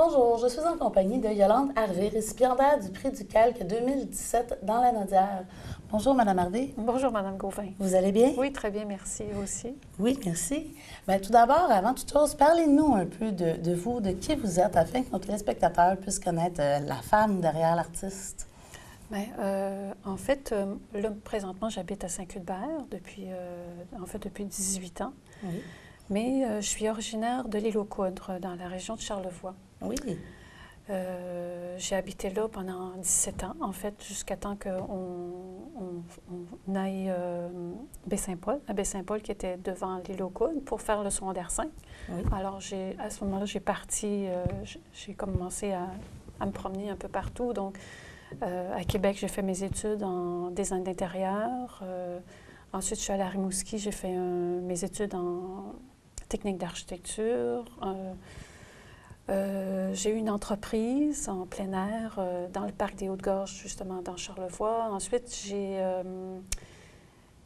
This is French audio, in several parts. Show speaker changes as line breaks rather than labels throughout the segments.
Bonjour, je suis en compagnie de Yolande Harvey, récipiendaire du prix du Calque 2017 dans la Nodière. Bonjour, Madame Harvey.
Bonjour, Madame Gauvin.
Vous allez bien?
Oui, très bien, merci. Vous aussi?
Oui, merci. Bien, tout d'abord, avant toute chose, parlez-nous un peu de vous, de qui vous êtes, afin que nos téléspectateurs puissent connaître la femme derrière l'artiste.
Bien, en fait, là, présentement, j'habite à Saint-Cuthbert depuis 18 ans.
Oui.
Mais je suis originaire de l'Île aux Coudres, dans la région de Charlevoix.
Oui.
J'ai habité là pendant 17 ans, en fait, jusqu'à temps qu'on aille à Baie-Saint-Paul, qui était devant l'Île aux Coudres, pour faire le secondaire 5. Oui. Alors, à ce moment-là, j'ai commencé à me promener un peu partout. Donc, à Québec, j'ai fait mes études en design d'intérieur. Ensuite, je suis allée à Rimouski, j'ai fait mes études en technique d'architecture. J'ai eu une entreprise en plein air dans le parc des Hautes-Gorges, justement, dans Charlevoix. Ensuite,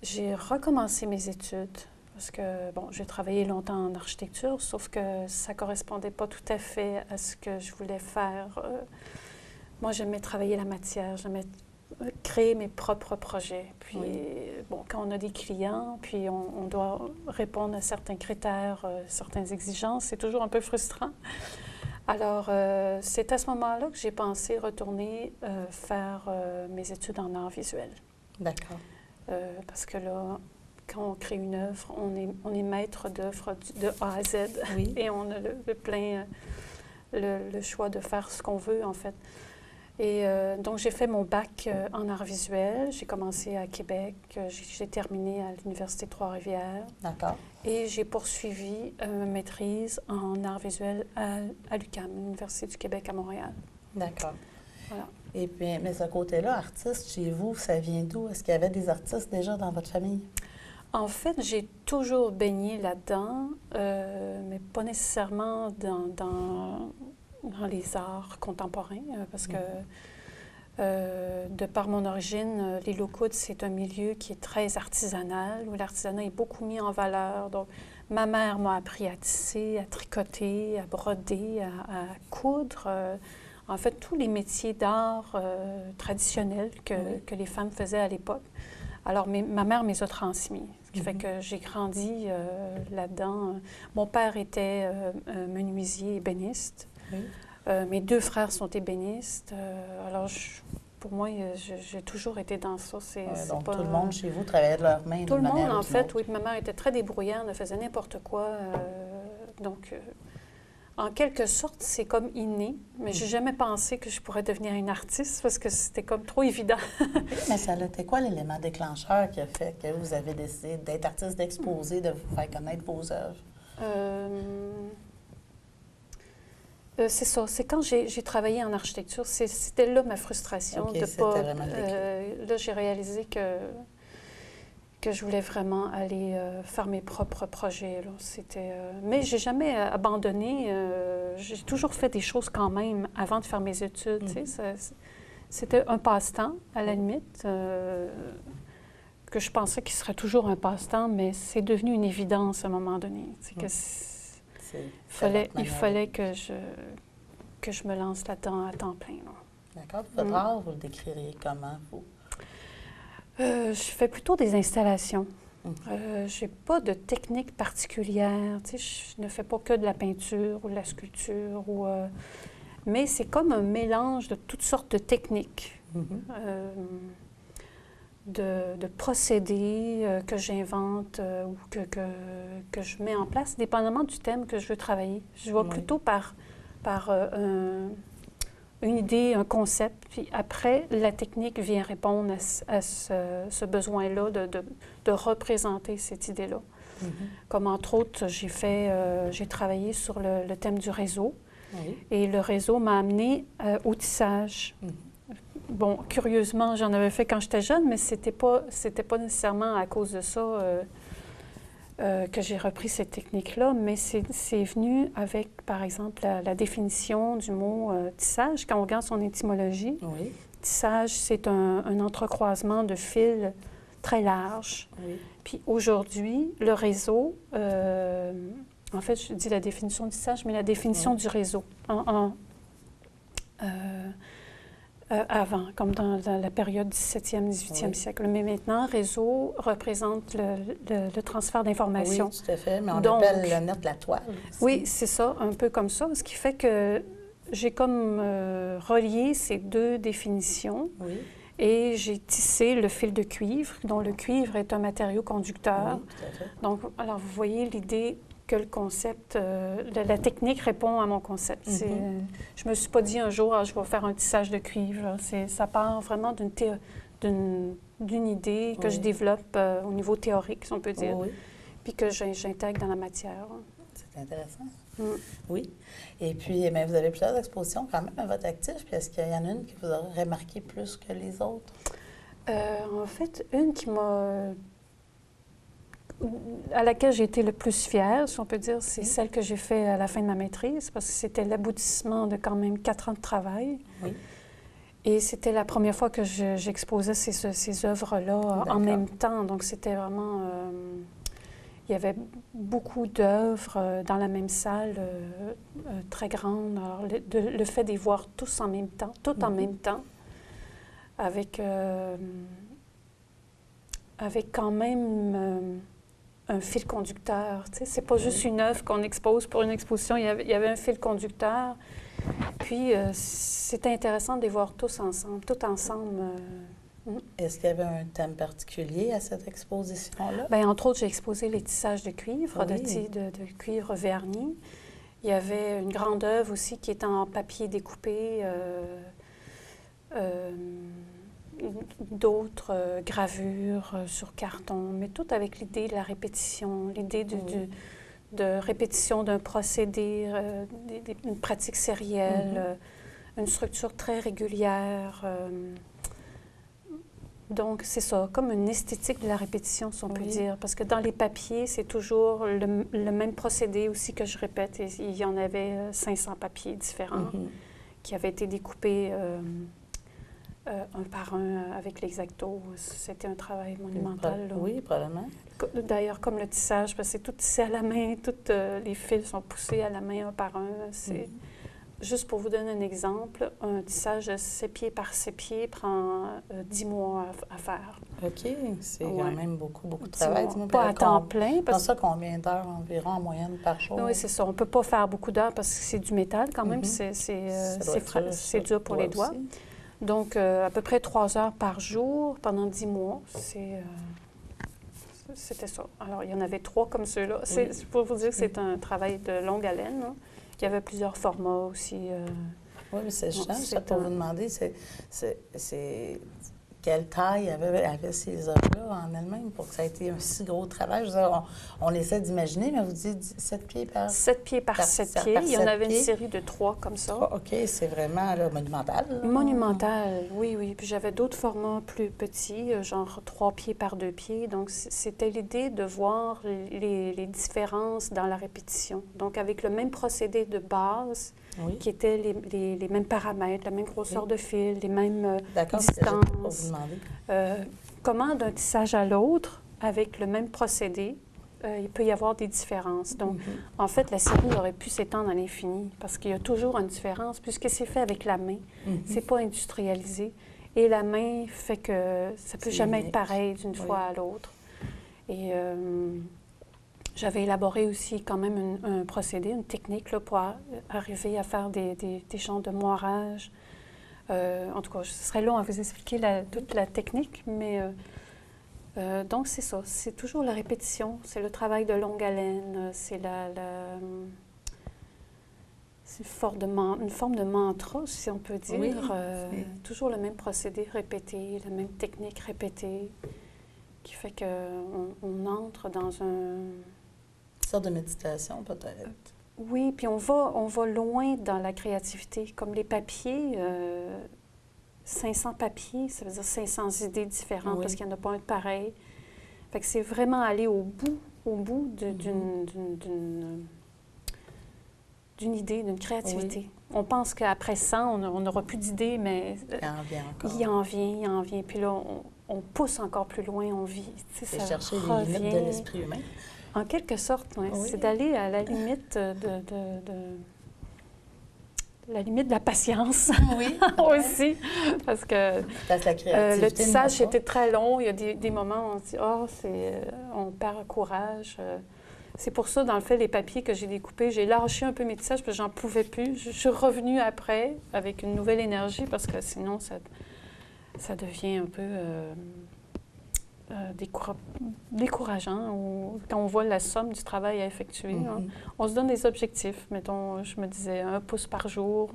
j'ai recommencé mes études parce que, bon, j'ai travaillé longtemps en architecture, sauf que ça ne correspondait pas tout à fait à ce que je voulais faire. Moi, j'aimais travailler la matière, j'aimais créer mes propres projets. Puis, bon, quand on a des clients, puis on doit répondre à certains critères, certaines exigences, c'est toujours un peu frustrant. Alors, c'est à ce moment-là que j'ai pensé retourner faire mes études en art visuel.
D'accord.
Parce que là, quand on crée une œuvre, on est maître d'œuvre de A à Z. Oui. Et on a le choix de faire ce qu'on veut, en fait. Et donc, j'ai fait mon bac en art visuel. J'ai commencé à Québec. J'ai terminé à l'Université de Trois-Rivières.
D'accord.
Et j'ai poursuivi ma maîtrise en art visuel à l'UQAM, l'Université du Québec à Montréal.
D'accord.
Voilà.
Et puis, mais ce côté-là, artiste, chez vous, ça vient d'où? Est-ce qu'il y avait des artistes déjà dans votre famille?
En fait, j'ai toujours baigné là-dedans, mais pas nécessairement dans les arts contemporains, parce que de par mon origine, l'Île aux Coudres, c'est un milieu qui est très artisanal, où l'artisanat est beaucoup mis en valeur. Donc, ma mère m'a appris à tisser, à tricoter, à broder, à coudre. En fait, tous les métiers d'art traditionnels que les femmes faisaient à l'époque. Alors, ma mère me les a transmis, ce qui fait que j'ai grandi là-dedans. Mon père était menuisier ébéniste. Oui. Mes deux frères sont ébénistes. Alors, pour moi, j'ai toujours été dans ça.
Donc, tout le monde chez vous travaillait de leurs mains.
Tout le monde, en fait, oui. Ma mère était très débrouillarde, elle faisait n'importe quoi. En quelque sorte, c'est comme inné, mais j'ai jamais pensé que je pourrais devenir une artiste parce que c'était comme trop évident.
Mais ça a été quoi l'élément déclencheur qui a fait que vous avez décidé d'être artiste, d'exposer, de vous faire connaître vos œuvres?
C'est ça. C'est quand j'ai travaillé en architecture, c'était là ma frustration.
Okay,
de pas.
Là,
j'ai réalisé que je voulais vraiment aller faire mes propres projets. Là. Mais j'ai jamais abandonné. J'ai toujours fait des choses quand même avant de faire mes études. C'était un passe-temps, à la limite, que je pensais qu'il serait toujours un passe-temps, mais c'est devenu une évidence à un moment donné. Il fallait que je me lance là-dedans à temps plein.
D'accord. Votre art, vous le décririez comment, vous?
Je fais plutôt des installations. Je n'ai pas de technique particulière. Je ne fais pas que de la peinture ou de la sculpture. Mais c'est comme un mélange de toutes sortes de techniques, de procédés que j'invente ou que je mets en place, dépendamment du thème que je veux travailler. Je vais plutôt par une idée, un concept, puis après, la technique vient répondre à ce besoin-là de représenter cette idée-là. Comme entre autres, j'ai travaillé sur le thème du réseau, et le réseau m'a amené au tissage. Bon, curieusement, j'en avais fait quand j'étais jeune, mais c'était pas nécessairement à cause de ça que j'ai repris cette technique-là, mais c'est venu avec, par exemple, la définition du mot tissage, quand on regarde son étymologie. Oui. Tissage, c'est un entrecroisement de fils très large. Oui. Puis aujourd'hui, le réseau, En fait, je dis la définition du tissage, mais la définition du réseau. Avant, comme dans la période 17e, 18e siècle. Mais maintenant, réseau représente le transfert d'informations.
Oui, tout à fait, mais on appelle le net la toile aussi.
Oui, c'est ça, un peu comme ça, ce qui fait que j'ai comme relié ces deux définitions et j'ai tissé le fil de cuivre, dont le cuivre est un matériau conducteur.
Oui, tout à fait.
Donc, alors, vous voyez l'idée que le concept, la technique répond à mon concept. Je ne me suis pas dit un jour, je vais faire un tissage de cuivre. Ça part vraiment d'une idée que je développe au niveau théorique, si on peut dire, puis que j'intègre dans la matière.
C'est intéressant. Oui. Et puis, mais vous avez plusieurs expositions quand même à votre actif. Puis est-ce qu'il y en a une qui vous a remarqué plus que les autres?
En fait, une qui m'a... à laquelle j'ai été le plus fière, si on peut dire, c'est celle que j'ai faite à la fin de ma maîtrise, parce que c'était l'aboutissement de quand même 4 ans de travail. Oui. Et c'était la première fois que j'exposais ces œuvres-là en même temps. Donc, c'était vraiment... il y avait beaucoup d'œuvres dans la même salle, très grande. Alors, le fait de les voir tous en même temps, en même temps, avec quand même... un fil conducteur, tu sais, c'est pas juste une œuvre qu'on expose pour une exposition, il y avait un fil conducteur. Puis, c'était intéressant de les voir tous ensemble, tout ensemble.
Est-ce qu'il y avait un thème particulier à cette exposition-là?
Bien, entre autres, j'ai exposé les tissages de cuivre, de cuivre verni. Il y avait une grande œuvre aussi qui était en papier découpé, d'autres gravures sur carton, mais tout avec l'idée de la répétition, l'idée de répétition d'un procédé, une pratique sérielle, une structure très régulière. Donc, c'est ça, comme une esthétique de la répétition, si on peut dire. Parce que dans les papiers, c'est toujours le même procédé aussi que je répète. Et il y en avait 500 papiers différents qui avaient été découpés un par un avec l'X-Acto. C'était un travail monumental.
Oui, probablement.
D'ailleurs, comme le tissage, parce que c'est tout tissé à la main, tous les fils sont poussés à la main un par un. C'est... Juste pour vous donner un exemple, un tissage de 7 pieds par 7 pieds prend 10 mois à faire.
OK. C'est quand même beaucoup de travail.
Pas à temps plein.
Dans ça, combien d'heures environ en moyenne par jour?
Oui, c'est ça. On ne peut pas faire beaucoup d'heures parce que c'est du métal quand même. C'est dur pour les doigts. Aussi. Donc, à peu près 3 heures par jour pendant 10 mois. C'était ça. Alors, il y en avait 3 comme ceux-là. C'est pour vous dire que c'est un travail de longue haleine. Hein. Il y avait plusieurs formats aussi.
Oui, mais c'est juste pour vous demander, quelle taille avaient ces œuvres-là en elles-mêmes pour que ça ait été un si gros travail? Je veux dire, on essaie d'imaginer, mais vous dites 7 pieds par...
7 pieds par 7 pieds. Il y en avait une série de 3 comme ça.
3, OK, c'est vraiment là, monumental. Là.
Monumental, oui. Puis j'avais d'autres formats plus petits, genre 3 pieds par 2 pieds. Donc, c'était l'idée de voir les différences dans la répétition. Donc, avec le même procédé de base, qui étaient les mêmes paramètres, la même grosseur de fil, les mêmes distances. Comment d'un tissage à l'autre, avec le même procédé, il peut y avoir des différences. Donc, en fait, la série aurait pu s'étendre à l'infini parce qu'il y a toujours une différence puisque c'est fait avec la main. C'est pas industrialisé. Et la main fait que ça peut jamais être pareil d'une fois à l'autre. Et j'avais élaboré aussi quand même un procédé, une technique là, pour arriver à faire des genres de moirage. En tout cas, ce serait long à vous expliquer toute la technique, mais donc c'est ça. C'est toujours la répétition, c'est le travail de longue haleine, c'est une forme de mantra, si on peut dire. Toujours le même procédé répété, la même technique répétée, qui fait qu'on entre dans une
sorte de méditation, peut-être.
Oui, puis on va loin dans la créativité. Comme les papiers, 500 papiers, ça veut dire 500 idées différentes parce qu'il n'y en a pas un de pareil. Fait que c'est vraiment aller au bout d'une idée, d'une créativité. On pense qu'après 100, on n'aura plus d'idées, mais
il en vient encore.
Il en vient. Puis là, on pousse encore plus loin, on vit.
C'est chercher les limites de l'esprit humain.
En quelque sorte, oui.
Oui.
C'est d'aller à la limite la limite de la patience
Oui.
aussi, parce que
Parce que la créativité
le tissage
n'a pas.
était très long. Il y a des moments où on se dit « Ah, on perd courage ». C'est pour ça, dans le fait, les papiers que j'ai découpés, j'ai lâché un peu mes tissages parce que j'en pouvais plus. Je suis revenue après avec une nouvelle énergie parce que sinon, ça devient un peu décourageant. Quand on voit la somme du travail à effectuer, hein. On se donne des objectifs. Mettons, je me disais 1 pouce par jour.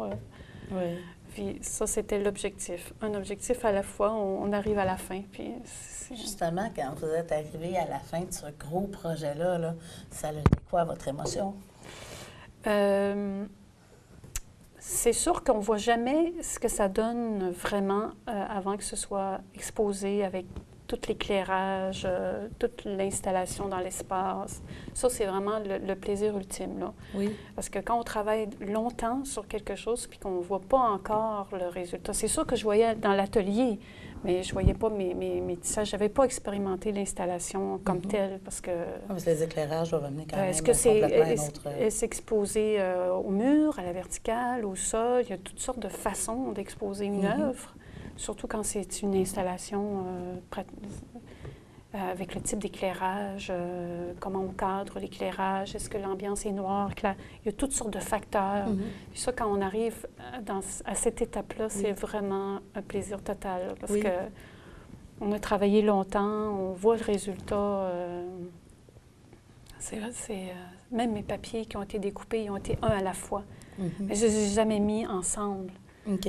Oui.
Puis ça, c'était l'objectif. Un objectif à la fois, on arrive à la fin. Puis
Justement, quand vous êtes arrivé à la fin de ce gros projet-là, là, ça a été quoi votre émotion?
C'est sûr qu'on ne voit jamais ce que ça donne vraiment avant que ce soit exposé avec tout l'éclairage, toute l'installation dans l'espace. Ça, c'est vraiment le plaisir ultime, là.
Oui.
Parce que quand on travaille longtemps sur quelque chose puis qu'on ne voit pas encore le résultat, c'est sûr que je voyais dans l'atelier, mais je ne voyais pas mes tissages. Je n'avais pas expérimenté l'installation comme telle parce que...
Parce que les éclairages doivent amener quand même
Est-ce que
complètement
est-ce exposé au mur, à la verticale, au sol? Il y a toutes sortes de façons d'exposer une œuvre, surtout quand c'est une installation avec le type d'éclairage, comment on cadre l'éclairage, est-ce que l'ambiance est noire? Il y a toutes sortes de facteurs. Puis ça, quand on arrive à cette étape-là, c'est vraiment un plaisir total là, parce que on a travaillé longtemps, on voit le résultat. Même mes papiers qui ont été découpés, ils ont été un à la fois. Mais je ne les ai jamais mis ensemble.
OK.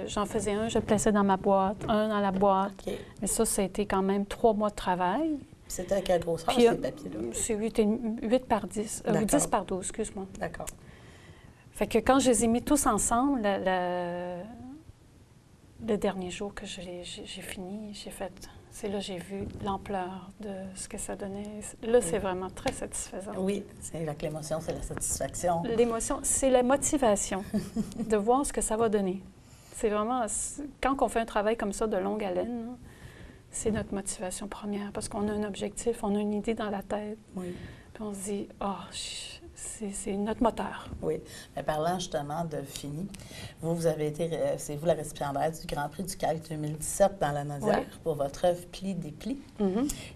J'en faisais un, je le plaçais dans ma boîte, un dans la boîte.
OK.
Mais ça a été quand même 3 mois de travail.
C'était à quelle grosseur,
Puis,
ces papiers-là?
C'est 8 par 10, ou 10 par 12, excuse-moi.
D'accord.
Fait que quand je les ai mis tous ensemble, le dernier jour que j'ai fini, j'ai fait... C'est là que j'ai vu l'ampleur de ce que ça donnait. Là, c'est vraiment très satisfaisant.
Oui, c'est avec l'émotion, c'est la satisfaction.
L'émotion, c'est la motivation de voir ce que ça va donner. C'est vraiment... Quand on fait un travail comme ça de longue haleine, là, c'est notre motivation première parce qu'on a un objectif, on a une idée dans la tête.
Oui.
Puis on se dit, c'est notre moteur.
Oui. Mais parlant justement de fini, vous avez été, c'est vous la récipiendaire du Grand Prix du CALC 2017 dans la Naudière pour votre œuvre Pli dépli.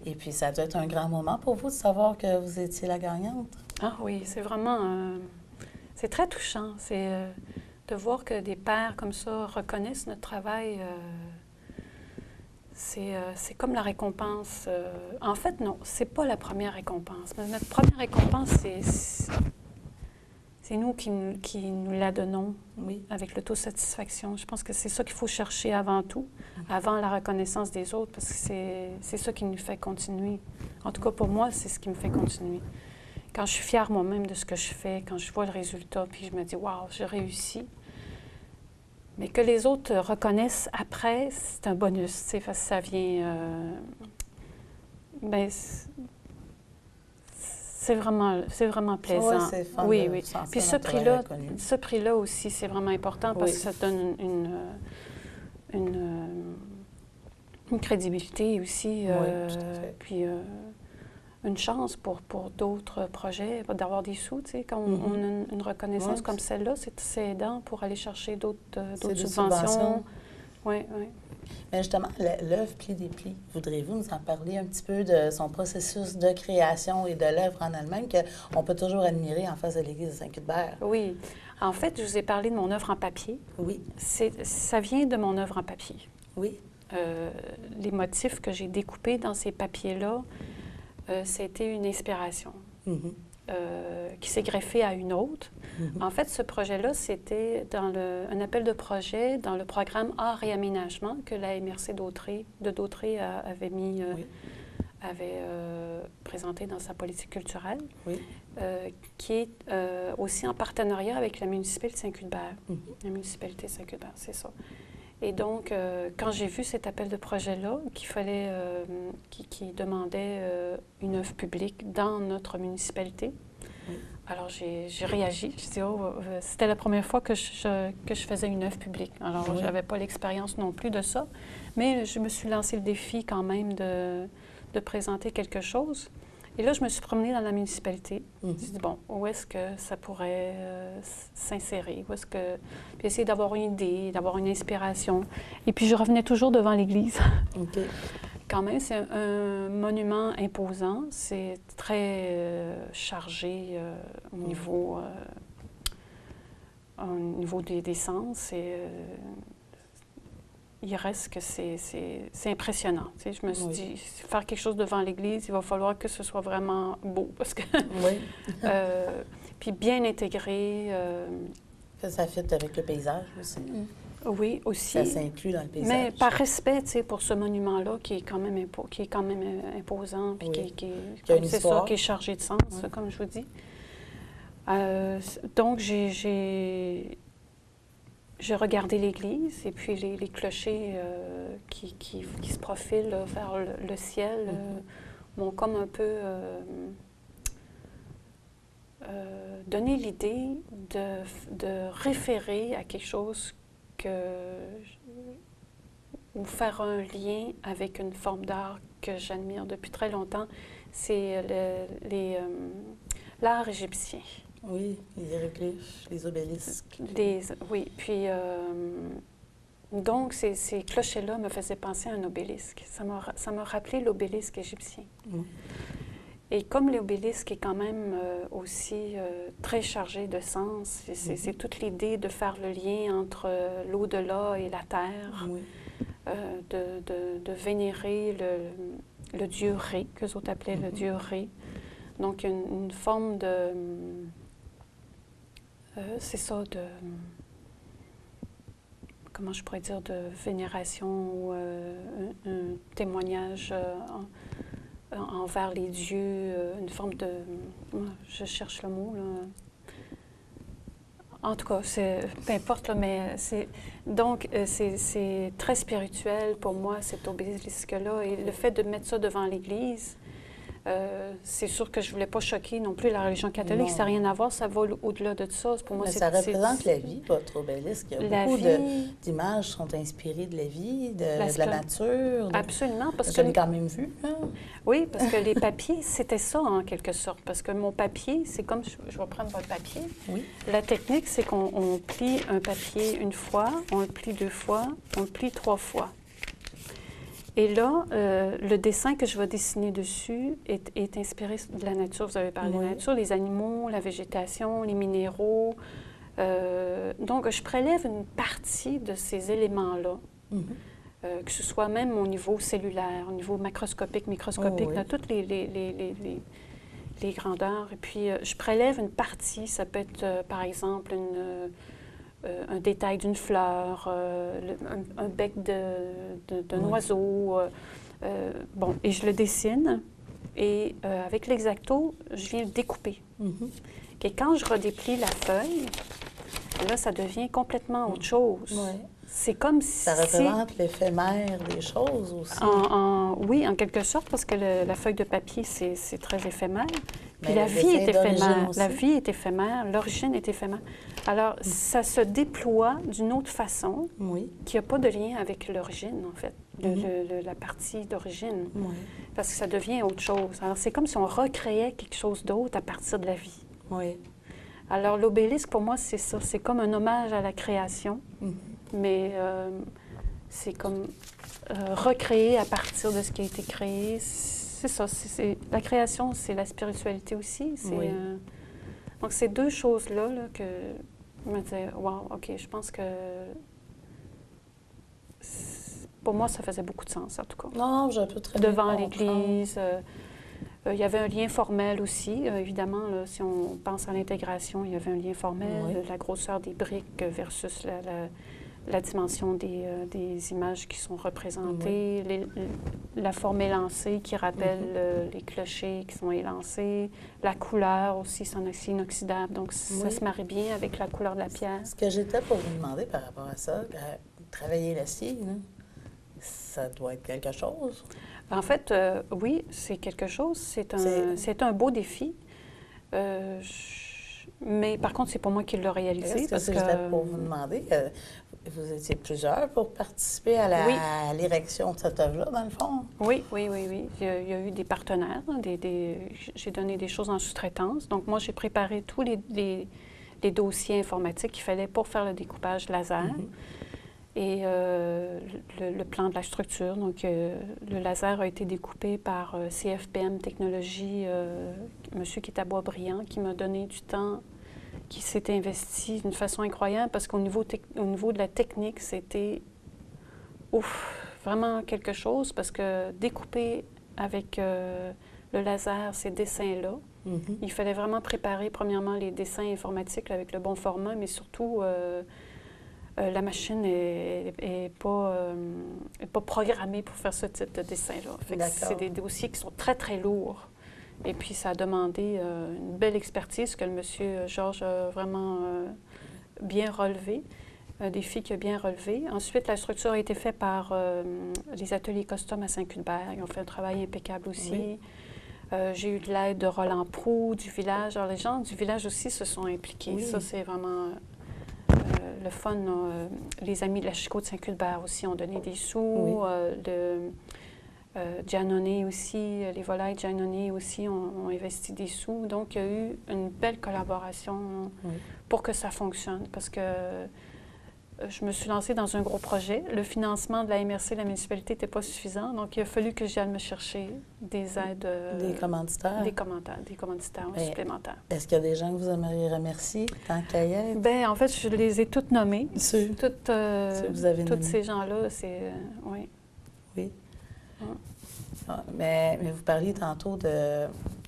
Et puis, ça a dû être un grand moment pour vous de savoir que vous étiez la gagnante. Ah
oui, c'est vraiment... c'est très touchant. C'est de voir que des pairs comme ça reconnaissent notre travail. C'est comme la récompense. En fait, non, c'est pas la première récompense. Mais notre première récompense, c'est nous qui nous la donnons avec l'autosatisfaction. Je pense que c'est ça qu'il faut chercher avant tout, avant la reconnaissance des autres, parce que c'est ça qui nous fait continuer. En tout cas, pour moi, c'est ce qui me fait continuer. Quand je suis fière moi-même de ce que je fais, quand je vois le résultat, puis je me dis « Wow, j'ai réussi », mais que les autres reconnaissent après, c'est un bonus, tu sais, parce que ça vient... c'est vraiment plaisant.
Ouais, c'est fun
oui.
Puis
ce prix-là aussi, c'est vraiment important parce que ça donne une crédibilité aussi.
Tout à fait.
Puis une chance pour d'autres projets, d'avoir des sous, tu sais, quand on a une reconnaissance comme celle-là, c'est aidant pour aller chercher d'autres subventions. Oui.
Mais justement, l'œuvre Pli dépli, voudriez-vous nous en parler un petit peu de son processus de création et de l'œuvre en elle-même qu'on peut toujours admirer en face de l'église de Saint-Cuthbert?
Oui. En fait, je vous ai parlé de mon œuvre en papier.
Oui.
Ça vient de mon œuvre en papier.
Oui.
Les motifs que j'ai découpés dans ces papiers-là, c'était une inspiration qui s'est greffée à une autre. En fait, ce projet-là, c'était dans un appel de projet dans le programme Art et Aménagement que la MRC de Dautré avait mis, avait présenté dans sa politique culturelle, qui est aussi en partenariat avec la municipalité de Saint-Cuthbert. La municipalité de Saint-Cuthbert, c'est ça. Et donc, quand j'ai vu cet appel de projet-là, qui demandait une œuvre publique dans notre municipalité, alors j'ai réagi. Je dis, c'était la première fois que je faisais une œuvre publique. Alors, je n'avais pas l'expérience non plus de ça, mais je me suis lancé le défi quand même de présenter quelque chose. Et là, je me suis promenée dans la municipalité. Je me suis dit, bon, où est-ce que ça pourrait s'insérer? Où est-ce que... Puis essayer d'avoir une idée, d'avoir une inspiration. Et puis, je revenais toujours devant l'église.
OK.
Quand même, c'est un monument imposant. C'est très chargé au niveau des sens. Et, il reste que c'est impressionnant. Tu sais, je me suis dit, faire quelque chose devant l'église, il va falloir que ce soit vraiment beau. Parce que puis bien intégré.
Ça fit avec le paysage aussi.
Oui, aussi.
Ça s'inclut dans le paysage.
Mais par respect, tu sais, pour ce monument-là qui est quand même, imposant, puis qui c'est ça, qui est chargé de sens, comme je vous dis. Donc, j'ai regardé l'église et puis les clochers qui se profilent là, vers le ciel m'ont comme un peu donné l'idée de référer à quelque chose ou faire un lien avec une forme d'art que j'admire depuis très longtemps, c'est l'art égyptien.
Oui, les hiéroglyphes, les obélisques.
Oui, puis donc ces clochers-là me faisaient penser à un obélisque. Ça m'a rappelé l'obélisque égyptien. Et comme l'obélisque est quand même aussi très chargé de sens, c'est toute l'idée de faire le lien entre l'au-delà et la terre, de vénérer le dieu Ré, qu'eux autres appelaient le dieu Ré. Donc une forme de... c'est ça, comment je pourrais dire, de vénération ou un témoignage envers les dieux, une forme de... je cherche le mot, là. En tout cas, peu importe, là, mais donc, c'est très spirituel pour moi, cet obélisque-là. Et le fait de mettre ça devant l'Église, c'est sûr que je ne voulais pas choquer non plus la religion catholique. Ça n'a rien à voir, ça va au-delà de ça. Pour moi,
ça représente la vie, votre obélisque. Beaucoup d'images sont inspirées de la vie, de la nature.
Absolument. Parce que
je l'ai quand même vu. Hein?
Oui, parce que les papiers, c'était ça en quelque sorte. Parce que mon papier, c'est comme... Je vais prendre votre papier.
Oui.
La technique, c'est qu'on plie un papier une fois, on le plie 2 fois, on le plie 3 fois. Et là, le dessin que je vais dessiner dessus est inspiré de la nature. Vous avez parlé de la nature, les animaux, la végétation, les minéraux. Donc, je prélève une partie de ces éléments-là, que ce soit même au niveau cellulaire, au niveau macroscopique, microscopique, dans toutes les grandeurs. Et puis, je prélève une partie. Ça peut être, par exemple, un détail d'une fleur, un bec d'un oiseau. Bon, et je le dessine. Et avec l'X-Acto, je viens le découper. Et quand je redéplie la feuille, là, ça devient complètement autre chose. C'est comme si...
Ça représente l'éphémère des choses aussi.
Oui, en quelque sorte, parce que la feuille de papier, c'est très éphémère. Puis
mais
la vie est éphémère.
Aussi.
La vie est éphémère, l'origine est éphémère. Alors, ça se déploie d'une autre façon qui n'a pas de lien avec l'origine, en fait, la partie d'origine. Parce que ça devient autre chose. Alors, c'est comme si on recréait quelque chose d'autre à partir de la vie. Alors, l'obélisque, pour moi, c'est ça. C'est comme un hommage à la création, mais c'est comme recréer à partir de ce qui a été créé. C'est ça. La création, c'est la spiritualité aussi. Donc, ces deux choses-là là, que je me disais, wow, OK, je pense que pour moi, ça faisait beaucoup de sens, en tout cas.
Non, je peux très bien
devant l'Église. Il y avait un lien formel aussi, évidemment. Là, si on pense à l'intégration, il y avait un lien formel, la grosseur des briques versus la dimension des images qui sont représentées, la forme élancée qui rappelle les clochers qui sont élancés, la couleur aussi, c'est inoxydable, donc ça se marie bien avec la couleur de la pierre.
Ce que j'étais pour vous demander par rapport à ça, travailler l'acier, ça doit être quelque chose.
En fait, oui, c'est quelque chose. C'est un beau défi. Mais par contre, c'est pas moi qui l'ai réalisé.
Parce que j'étais pour vous demander, vous étiez plusieurs pour participer à l'érection de cette œuvre-là, dans le fond?
Oui. Il y a eu des partenaires. J'ai donné des choses en sous-traitance. Donc, moi, j'ai préparé tous les dossiers informatiques qu'il fallait pour faire le découpage laser. Et le plan de la structure. Donc, le laser a été découpé par CFPM Technologies, monsieur qui est à Boisbriand, qui m'a donné du temps, qui s'est investi d'une façon incroyable parce qu'au niveau, au niveau de la technique, c'était vraiment quelque chose parce que découper avec le laser ces dessins-là, il fallait vraiment préparer premièrement les dessins informatiques avec le bon format, mais surtout la machine n'est pas programmée pour faire ce type de dessin-là. C'est des dossiers qui sont très, très lourds. Et puis, ça a demandé une belle expertise que le monsieur Georges a vraiment bien relevé, un défi qu'il a bien relevé. Ensuite, la structure a été faite par les ateliers Custom à Saint-Cuthbert. Ils ont fait un travail impeccable aussi. Oui. J'ai eu de l'aide de Roland Proulx, du village. Alors, les gens du village aussi se sont impliqués. Oui. Ça, c'est vraiment le fun. Les amis de la Chico de Saint-Cuthbert aussi ont donné des sous. Oui. Giannone aussi, les volailles Giannone aussi ont investi des sous. Donc, il y a eu une belle collaboration pour que ça fonctionne. Parce que je me suis lancée dans un gros projet. Le financement de la MRC, de la municipalité, n'était pas suffisant. Donc, il a fallu que j'aille me chercher des aides.
Des commanditaires.
Des commanditaires supplémentaires.
Est-ce qu'il y a des gens que vous aimeriez remercier tant qu'à y être?
Bien, en fait, je les ai toutes nommées. Toutes ces gens-là, c'est... oui.
Oui. Mais vous parliez tantôt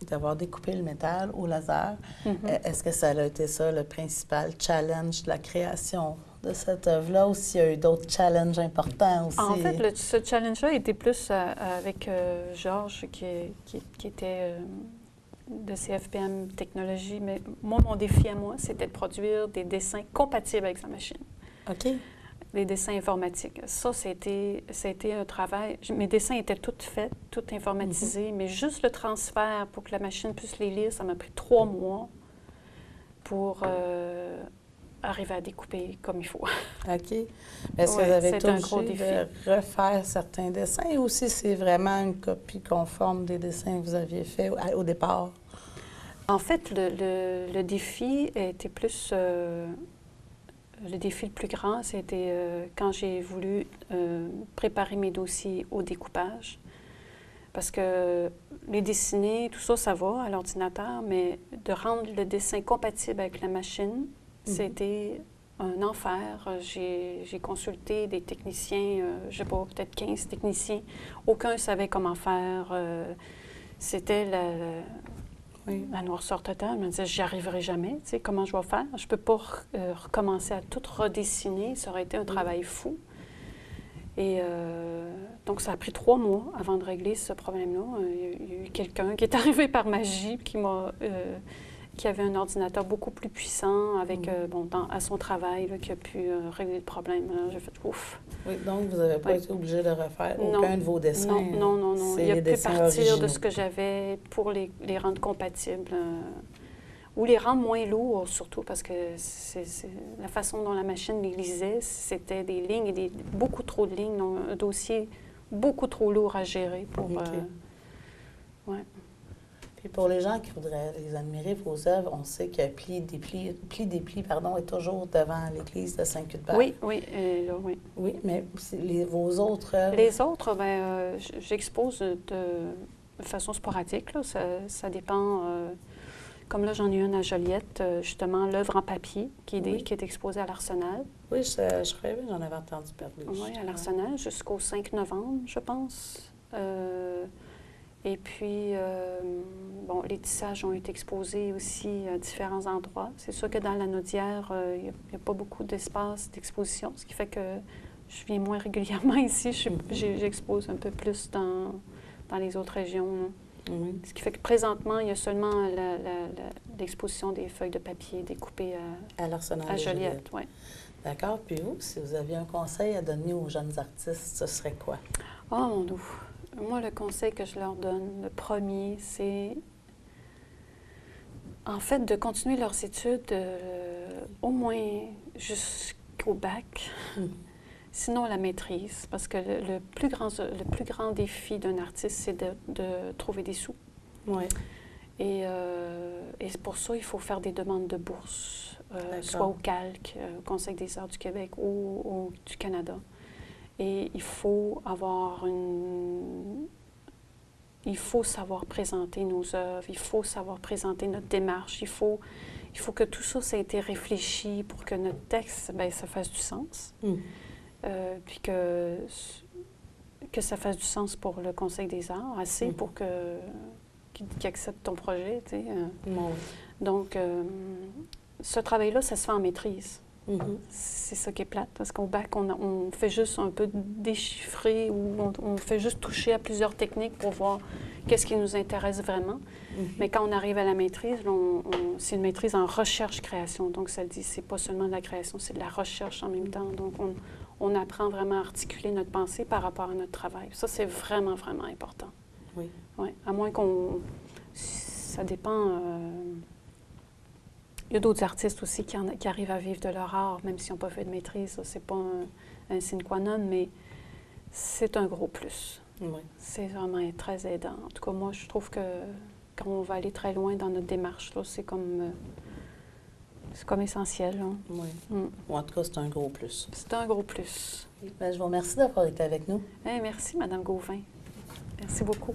d'avoir découpé le métal au laser. Est-ce que ça a été ça le principal challenge de la création de cette œuvre-là ou s'il y a eu d'autres challenges importants aussi?
En fait, ce challenge-là était plus avec Georges qui était de CFPM Technologies. Mais moi, mon défi à moi, c'était de produire des dessins compatibles avec sa machine.
OK.
Les dessins informatiques. Ça a été un travail. Mes dessins étaient tous faits, tout informatisés, mais juste le transfert pour que la machine puisse les lire, ça m'a pris 3 mois pour arriver à découper comme il faut. OK.
Est-ce que vous avez été obligé de refaire certains dessins ou si c'est vraiment une copie conforme des dessins que vous aviez faits au départ?
En fait, le défi était plus... Le défi le plus grand, c'était quand j'ai voulu préparer mes dossiers au découpage. Parce que les dessiner, tout ça, ça va à l'ordinateur, mais de rendre le dessin compatible avec la machine, c'était un enfer. J'ai consulté des techniciens, je ne sais pas, peut-être 15 techniciens. Aucun ne savait comment faire. C'était la noirceur totale. Je me disais, j'y arriverai jamais. Tu sais, comment je vais faire? Je ne peux pas recommencer à tout redessiner. Ça aurait été un travail fou. Et donc, ça a pris 3 mois avant de régler ce problème-là. Il y a eu quelqu'un qui est arrivé par magie qui avait un ordinateur beaucoup plus puissant avec, à son travail, là, qui a pu régler le problème. J'ai fait ouf.
Oui, donc vous n'avez pas été obligé de refaire aucun de vos dessins.
Non. Il a pu partir de ce que j'avais pour les rendre compatibles. Ou les rendre moins lourds, surtout, parce que c'est la façon dont la machine les lisait, c'était des lignes, beaucoup trop de lignes, donc un dossier beaucoup trop lourd à gérer pour...
Puis pour les gens qui voudraient les admirer, vos œuvres, on sait que Pli des plis est toujours devant l'église de Saint-Cuthbert.
Oui.
Oui, mais vos autres œuvres...
Les autres, bien, j'expose de façon sporadique, là. Ça dépend... Comme là, j'en ai une à Joliette, justement, l'œuvre en papier qui est exposée à l'Arsenal.
Oui, je croyais que j'en avais entendu parler.
Oui, à l'Arsenal, jusqu'au 5 novembre, je pense. Et puis, les tissages ont été exposés aussi à différents endroits. C'est sûr que dans la Naudière, il n'y a pas beaucoup d'espace d'exposition, ce qui fait que je viens moins régulièrement ici. J'expose un peu plus dans les autres régions, là. Ce qui fait que présentement, il y a seulement l'exposition des feuilles de papier découpées
à l'Arsenal
à Joliette. Oui.
D'accord. Puis vous, si vous aviez un conseil à donner aux jeunes artistes, ce serait quoi?
Oh mon Dieu! Moi, le conseil que je leur donne, le premier, c'est en fait de continuer leurs études au moins jusqu'au au bac. Sinon, la maîtrise, parce que le plus grand défi d'un artiste, c'est de trouver des sous.
Oui.
Et pour ça, il faut faire des demandes de bourse, soit au Calque, au Conseil des arts du Québec ou du Canada. Et il faut savoir présenter nos œuvres, il faut savoir présenter notre démarche, il faut que tout ça, ça ait été réfléchi pour que notre texte, bien, ça fasse du sens. Puis que ça fasse du sens pour le Conseil des arts, assez pour qu'il accepte ton projet, tu sais. Donc, ce travail-là, ça se fait en maîtrise. C'est ça qui est plate, parce qu'au bac, on fait juste un peu déchiffrer ou on fait juste toucher à plusieurs techniques pour voir qu'est-ce qui nous intéresse vraiment. Mais quand on arrive à la maîtrise, c'est une maîtrise en recherche-création. Donc, ça dit, c'est pas seulement de la création, c'est de la recherche en même temps. Donc, on apprend vraiment à articuler notre pensée par rapport à notre travail. Ça, c'est vraiment, vraiment important.
Oui.
Ouais. À moins qu'on... Ça dépend... Il y a d'autres artistes aussi qui arrivent à vivre de leur art, même s'ils n'ont pas fait de maîtrise. Ça, c'est pas un sine qua non, mais c'est un gros plus.
Oui.
C'est vraiment très aidant. En tout cas, moi, je trouve que quand on va aller très loin dans notre démarche, là, c'est comme essentiel. Là.
Oui. Ou en tout cas, c'est un gros plus.
C'est un gros plus.
Bien, je vous remercie d'avoir été avec nous.
Merci, Mme Gauvin. Merci beaucoup.